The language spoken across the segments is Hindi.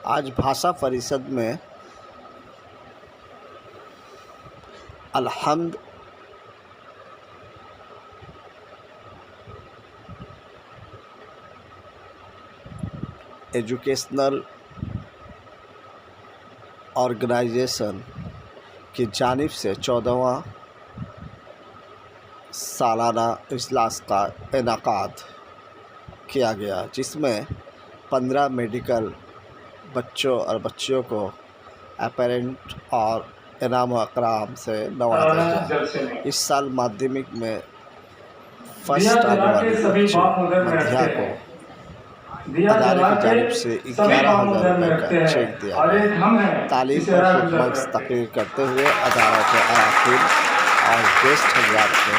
आज भाषा परिषद में अलहम्द एजुकेशनल ऑर्गेनाइजेशन की जानिब से 14वां सालाना इजलास का इनेकाद किया गया, जिसमें 15 मेडिकल बच्चों और बच्चियों को अपरेंट और इनाम अकराम से नवाजा गया। इस साल माध्यमिक में फर्स्ट आने वाले बच्चे मध्या को अदारे की जानिब से 11,000 रुपये का चेक दिया गया। तालीम पर खुदमत तकरीर करते हुए अदारा के अराकीन और गेस्ट हज़रात ने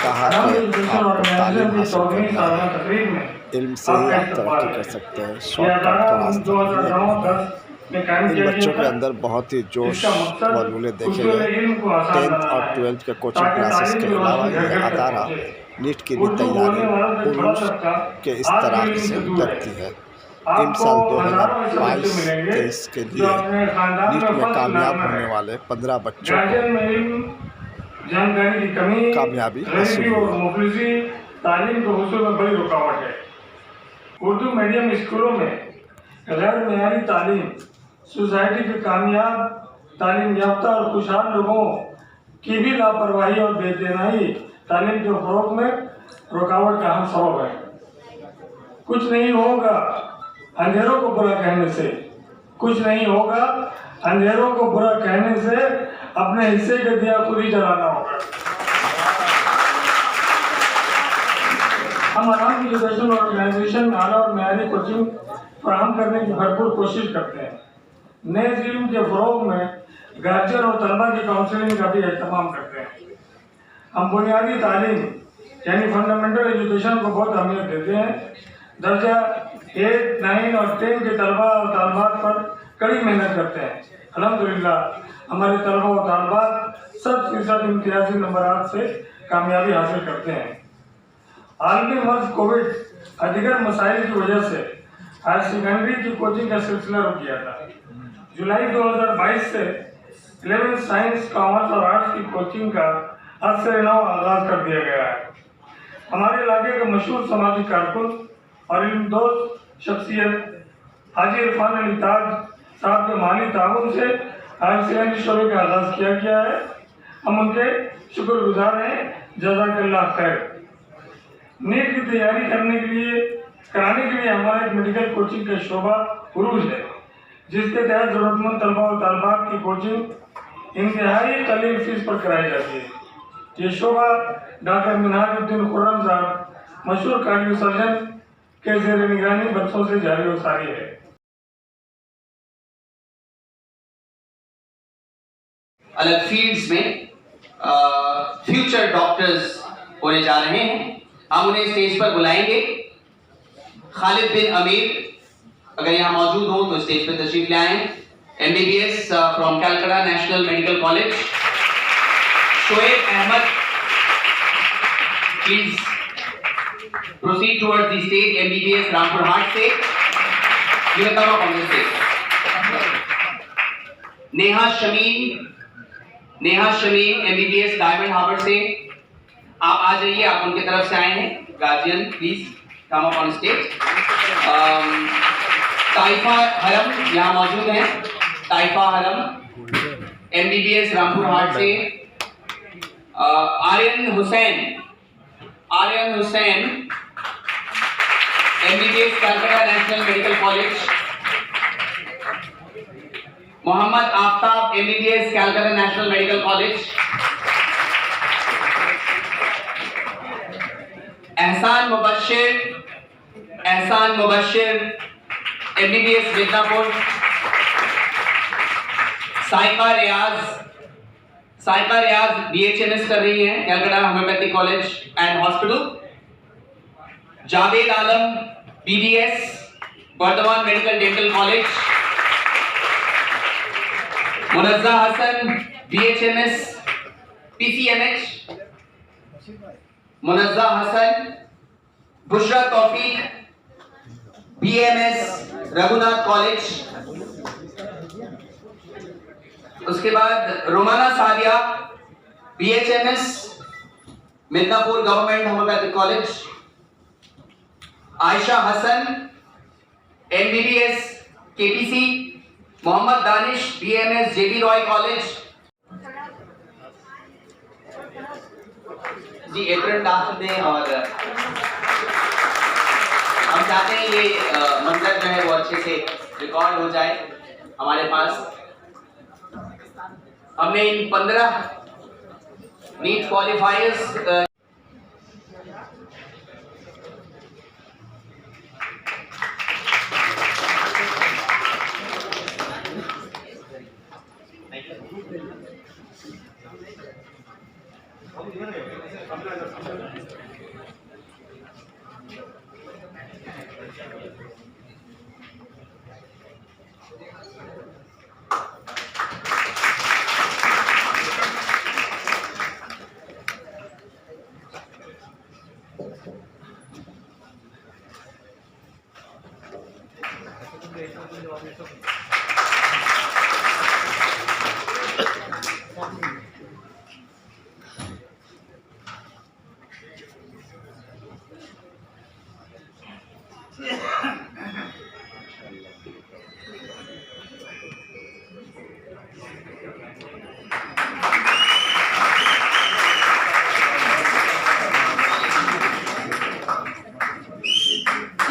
कहा कि आपको तालीम हासिल करना है, इल्म से ही आप तरक्की कर सकते हैं, शॉर्टकट का रास्ता नहीं है। इन बच्चों के अंदर बहुत ही जोश व लूले देखे गए। 10th और 12th के कोचिंग क्लासेस के अलावा यह अदारा नीट की भी तैयारी उरूज के इस तरह से करती है। इन साल 2022-23 के लिए नीट में कामयाब होने वाले 15 बच्चों को जानकारी की कमी कामयाबी हासिल और मुफलिसी तालीम के हुसूल में बड़ी रुकावट है। उर्दू मीडियम स्कूलों में गैर मेयारी तालीम सोसाइटी के कामयाब तालीम याफ्ता और खुशहाल लोगों की भी लापरवाही और बेदनाई तालीम के फरोग में रुकावट का अहम सबब है। कुछ नहीं होगा अंधेरों को बुरा कहने से, कुछ नहीं होगा अंधेरों को बुरा कहने से, अपने हिस्से के दिया खुद ही जलाना होगा। हम आराम की एजुकेशन ऑर्गेनाइजेशन में आला और मेयारी कोचिंग फराहम करने की भरपूर कोशिश करते हैं। नए इल्म के फरोग में गार्जियन और तलबा की काउंसलिंग का भी एहतमाम करते हैं। हम बुनियादी तालीम यानी फंडामेंटल एजुकेशन को बहुत अहमियत देते हैं। दर्जा 8, 9 और 10 के तलबा और तालबात पर कड़ी मेहनत करते हैं। अल्हम्दुलिल्लाह हमारे तलबा और तालबात 100% इम्तियाजी नंबरात से कामयाबी हासिल करते हैं। आलमी मर्ज कोविड और दीगर मसाइल की वजह से हायर सेकेंडरी की कोचिंग का सिलसिला रुक गया था। जुलाई 2022 से 11 साइंस, कॉमर्स और आर्ट्स की कोचिंग का आज से नौ आगाज कर दिया गया है। हमारे इलाके के मशहूर समाजी कारकुन और इल्मदोज शख्सियत हाजी इरफान अली ताज साहब के माली ताउन से हायर सेकेंडरी शोबे का आगाज किया गया है। हम उनके शुक्रगुजार हैं। जज़ाकल्लाह खैर। नीट की तैयारी कराने के लिए हमारा एक मेडिकल कोचिंग का शोबा उरूज है, जिसके तहत जरूरतमंद तलबा और तालबात की कोचिंग इंतहाई कलील फीस पर कराई जाती है। ये शोबा डॉक्टर मिनहाजुद्दीन खुर्रम साहब, मशहूर कार्डियो सर्जन के ज़ेर निगरानी बरसों से जारी और सारी है। अलग फील्ड्स में फ्यूचर डॉक्टर्स होने जा रहे हैं। हम उन्हें स्टेज पर बुलाएंगे। खालिद बिन अमीर अगर यहाँ मौजूद हो तो स्टेज पर तशरीफ ले आए। MBBS from Calcutta national medical College. Shoaib Ahmed please proceed towards the stage. MBBS Rampur Hat से यूनिकॉर्न कांग्रेस से। नेहा शमीन MBBS डायमंड हार्बर से। आप आ जाइए, आप उनके तरफ से आए हैं। Guardian please come up on stage. Taifa Haram यहाँ मौजूद हैं। ताइफा हरम MBBS रामपुर हाट से। Aryan Hussain MBBS Calcutta national medical college. Mohammad Aftab MBBS Calcutta national medical college. Ehsan Mubashshir MBBS Midnapore. Saika रियाज BHMS कर रही हैं Calcutta homeopathic college and hospital. Javed Alam BDS Burdwan medical dental college. Munazza Hasan BHMS PCMH। Munazza Hasan. Bushra Taufiq BMS Raghunath college. उसके बाद Romana Sadia BHMS Midnapore government homeopathic college, Ayesha Hasan MBBS KTC, Mohammad Danish BMS JB Roy college. जी एप्रन डाल दें और हम चाहते हैं ये मंजर जो है वो अच्छे से रिकॉर्ड हो जाए हमारे पास। हमने इन 15 नीट क्वालिफायर्स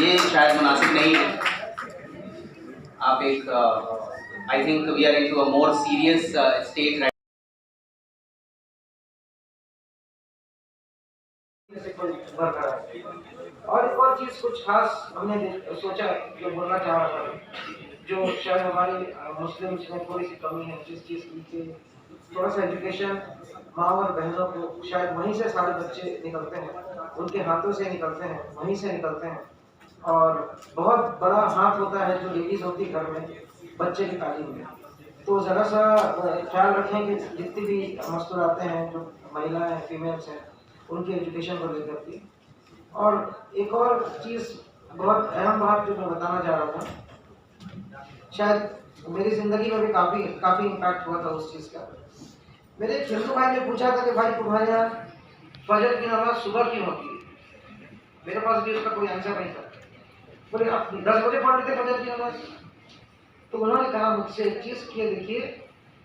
ये शायद मुनासिब नहीं है। आप एक I think we are into a more serious stage. और एक और चीज़ कुछ खास हमने सोचा जो बोलना चाह रहा था, जो शायद हमारी मुस्लिम्स में थोड़ी सी कमी है, जिस चीज़ की थोड़ा सा एजुकेशन माँ और बहनों को शायद वहीं से सारे बच्चे निकलते हैं, उनके हाथों से निकलते हैं, वहीं से निकलते हैं। और बहुत बड़ा हाथ होता है जो लेडीज़ होती घर में बच्चे की तालीम में। तो ज़रा सा ख्याल रखें कि जितनी भी मस्तूरातें हैं, जो महिलाएँ फीमेल्स हैं, उनकी एजुकेशन को लेकर के। और एक और चीज़ बहुत अहम बात जो मैं बताना चाह रहा था, शायद मेरी ज़िंदगी में भी काफ़ी इम्पैक्ट हुआ था उस चीज़ का। मेरे एक हिंदू भाई ने पूछा था कि भाई तुम्हारे यहाँ फजर की नमाज सुबह क्यों होती है? मेरे पास भी उसका कोई आंसर नहीं था। बोले आप 10 बजे पढ़ लेते फजर की नमाज? तो उन्होंने कहा मुझसे एक चीज़ कि देखिए,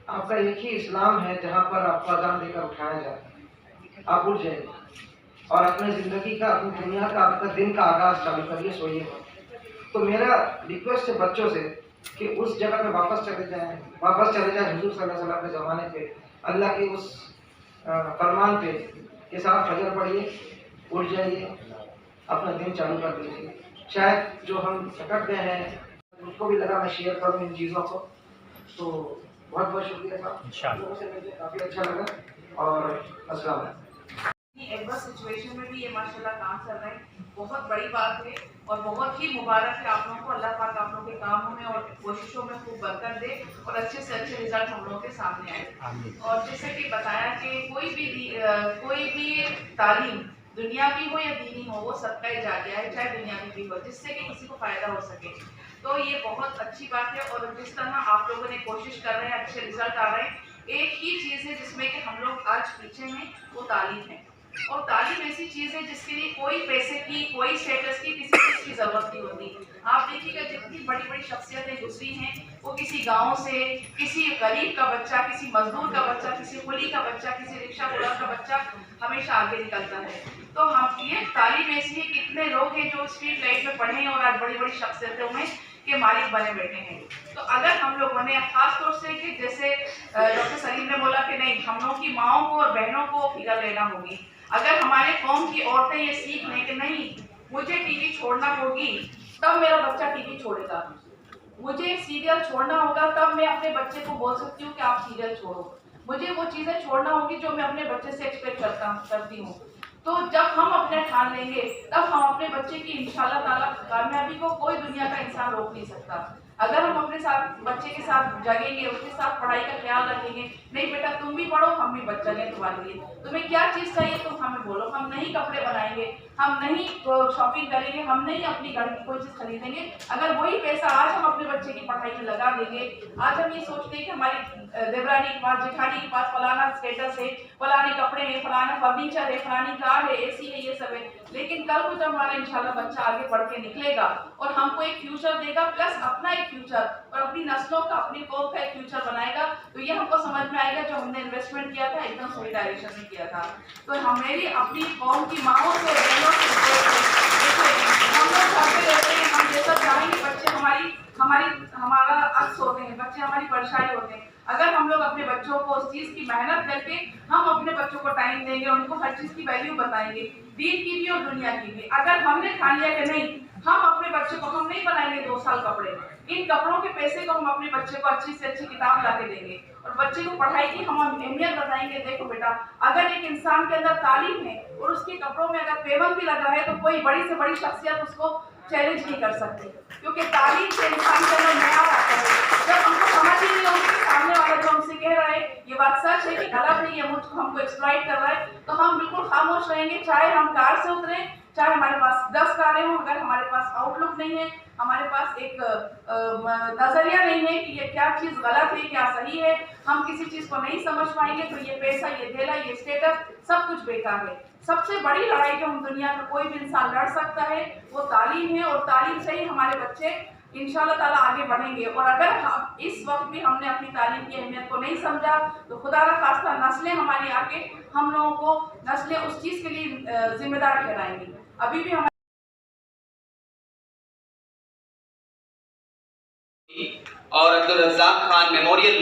आपका एक ही इस्लाम है जहाँ पर आपको अज़ान देकर उठाया जाए, आप उठ जाइए और अपने ज़िंदगी का, अपनी दुनिया का, आपका दिन का आगाज़ चालू करिए, सोइए। तो मेरा रिक्वेस्ट है बच्चों से कि उस जगह पे वापस चले जाएं हुजूर सल्लल्लाहु अलैहि वसल्लम के ज़माने पे, अल्लाह के उस फरमान पे के साथ फजर पढ़िए, उठ जाइए, अपना दिन चालू कर दीजिए। शायद जो हम भटक गए हैं उसको भी लगा मैं शेयर करूँ इन चीज़ों को। तो बहुत बहुत शुक्रिया साहब, लोगों से मिलकर काफ़ी अच्छा लगा और अस्सलाम वालेकुम। एडवर्स सिचुएशन में भी ये माशाल्लाह काम चल रहा है, बहुत बड़ी बात है और बहुत ही मुबारक है आप लोगों को। अल्लाह पाक आप लोगों के कामों में और कोशिशों में खूब बरकत दे और अच्छे से अच्छे रिजल्ट हम लोगों के सामने आए। और जैसे कि बताया कि कोई भी तालीम दुनियावी हो या दीनी हो, वो सबका ही जारिया है, चाहे दुनियावी भी हो, जिससे कि किसी को फ़ायदा हो सके। तो ये बहुत अच्छी बात है। और जिस तरह आप लोगों ने कोशिश कर रहे हैं, अच्छे रिजल्ट आ रहे हैं, एक ही चीज़ है जिसमें कि हम लोग आज पीछे हैं, वो तालीम है। और तालीम ऐसी चीज़ है जिसके लिए कोई पैसे की, कोई स्टेटस की, किसी चीज़ की ज़रूरत नहीं होती। आप देखिएगा जितनी बड़ी बड़ी शख्सियतें गुजरी हैं, वो किसी गांव से, किसी गरीब का बच्चा, किसी मजदूर का बच्चा, किसी कुली का बच्चा, किसी रिक्शा वाला का बच्चा हमेशा आगे निकलता है। तो हम ये तालीम ऐसी है, कितने लोग हैं जो स्ट्रीट लाइट में पढ़े हैं और आज बड़ी बड़ी शख्सियतों में के मालिक बने बैठे हैं। तो अगर हम लोगों ने खास तौर से कि जैसे डॉक्टर सलीम ने बोला कि नहीं, हम लोगों की माओं को और बहनों को फिक्र लेना होगी। अगर हमारे कौम की औरतें ये सीख लें कि नहीं, मुझे टीवी छोड़ना होगी तब मेरा बच्चा टीवी छोड़ेगा, मुझे सीरियल छोड़ना होगा तब मैं अपने बच्चे को बोल सकती हूँ कि आप सीरियल छोड़ो, मुझे वो चीज़ें छोड़ना होगी जो मैं अपने बच्चे से एक्सपेक्ट करती हूँ। तो जब हम अपने ठान लेंगे तब हम अपने बच्चे की इंशाल्लाह ताला कामयाबी को कोई दुनिया का इंसान रोक नहीं सकता। अगर हम अपने साथ बच्चे के साथ जगेंगे, उसके साथ पढ़ाई का ख्याल रखेंगे, नहीं बेटा तुम भी पढ़ो, हम भी बच्चा लें तुम्हारे लिए, तुम्हें क्या चीज़ चाहिए तुम हमें बोलो, हम नहीं कपड़े बनाएंगे, हम नहीं शॉपिंग करेंगे, हम नहीं अपनी घर की कोई चीज़ खरीदेंगे, अगर वही पैसा आज हम अपने बच्चे की पढ़ाई पढ़ाई में लगा देंगे। आज हम ये सोचते हैं कि हमारी देवरानी के पास, जेठानी के पास फलाना स्टेटस है, फलाने कपड़े हैं, फलाना फर्नीचर है, फलानी कार है, एसी है, ये सब है, लेकिन कल को जब हमारा इंशाल्लाह बच्चा आगे बढ़ के निकलेगा और हमको एक फ्यूचर देगा, प्लस अपना एक फ्यूचर और अपनी नस्लों का, अपनी कौम का एक फ्यूचर बनाएगा, तो ये हमको समझ में आएगा जो हमने इन्वेस्टमेंट किया था एकदम सही डायरेक्शन में किया था। तो हमेरी अपनी कौम की माओं से, बहनों से, हम लोग करते रहते हैं, हम जैसा चाहेंगे बच्चे हमारा अक्स होते हैं, बच्चे हमारी परछाई होते हैं। अगर हम लोग अपने बच्चों को उस चीज़ की मेहनत करके हम अपने बच्चों को टाइम देंगे, उनको हर चीज़ की वैल्यू बताएंगे, दीन की भी और दुनिया की भी। अगर हमने ठान लिया कि नहीं, हम अपने बच्चों को, हम नहीं बनाएंगे 2 साल कपड़े, इन कपड़ों के पैसे को हम अपने बच्चे को अच्छी से अच्छी किताब ला के देंगे और बच्चे को पढ़ाई की हम अहमियत बताएंगे। देखो बेटा, अगर एक इंसान के अंदर तालीम है और उसके कपड़ों में अगर पेवन भी लगा है तो कोई बड़ी से बड़ी शख्सियत उसको चैलेंज नहीं कर सकती, क्योंकि तालीम से इंसान के अंदर नया आता है। जब हमको समझ ही नहीं होगी कि सामने वाला जो हमसे कह रहा है ये बात सच है कि गलत नहीं है, मुझको हमको एक्सप्लॉइट कर रहा है, तो हम बिल्कुल खामोश रहेंगे, चाहे हम कार से उतरे, चाहे हमारे पास 10 कारें हों, अगर हमारे पास आउटलुक नहीं है, हमारे पास एक नजरिया नहीं है कि ये क्या चीज़ गलत है, क्या सही है, हम किसी चीज़ को नहीं समझ पाएंगे, तो ये पैसा, ये धेला, ये स्टेटस सब कुछ बेकार है। सबसे बड़ी लड़ाई जो हम दुनिया में कोई भी इंसान लड़ सकता है वो तालीम है, और तालीम से ही हमारे बच्चे इंशाल्लाह ताला आगे बढ़ेंगे। और अगर हम इस वक्त भी हमने अपनी तालीम की अहमियत को नहीं समझा तो खुदा न खास्ता नस्लें हमारी आके हम लोगों को नस्लें उस चीज़ के लिए जिम्मेदार ठहराएंगी। अभी भी हम और अब्दुल रज़्ज़ाक खान मेमोरियल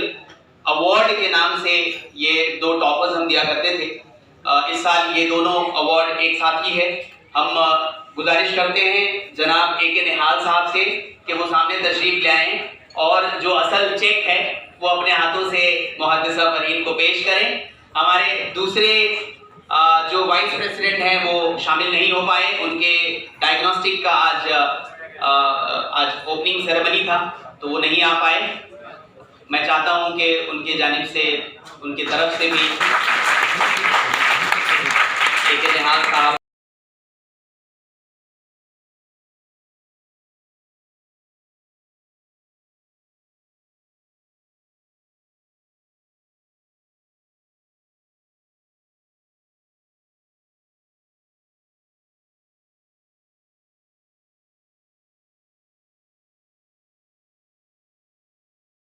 अवार्ड के नाम से ये 2 टॉपर्स हम दिया करते थे। इस साल ये दोनों अवार्ड एक साथ ही है। हम गुजारिश करते हैं जनाब AK निहाल साहब से कि वो सामने तशरीफ ले आएँ और जो असल चेक है वो अपने हाथों से मुहद्दिसा फरीन को पेश करें। हमारे दूसरे जो वाइस प्रेसिडेंट हैं वो शामिल नहीं हो पाए, उनके डायग्नोस्टिक का आज ओपनिंग सेरेमनी था तो वो नहीं आ पाए। मैं चाहता हूं कि उनके जानिब से, उनकी तरफ से भी AK निहाल साहब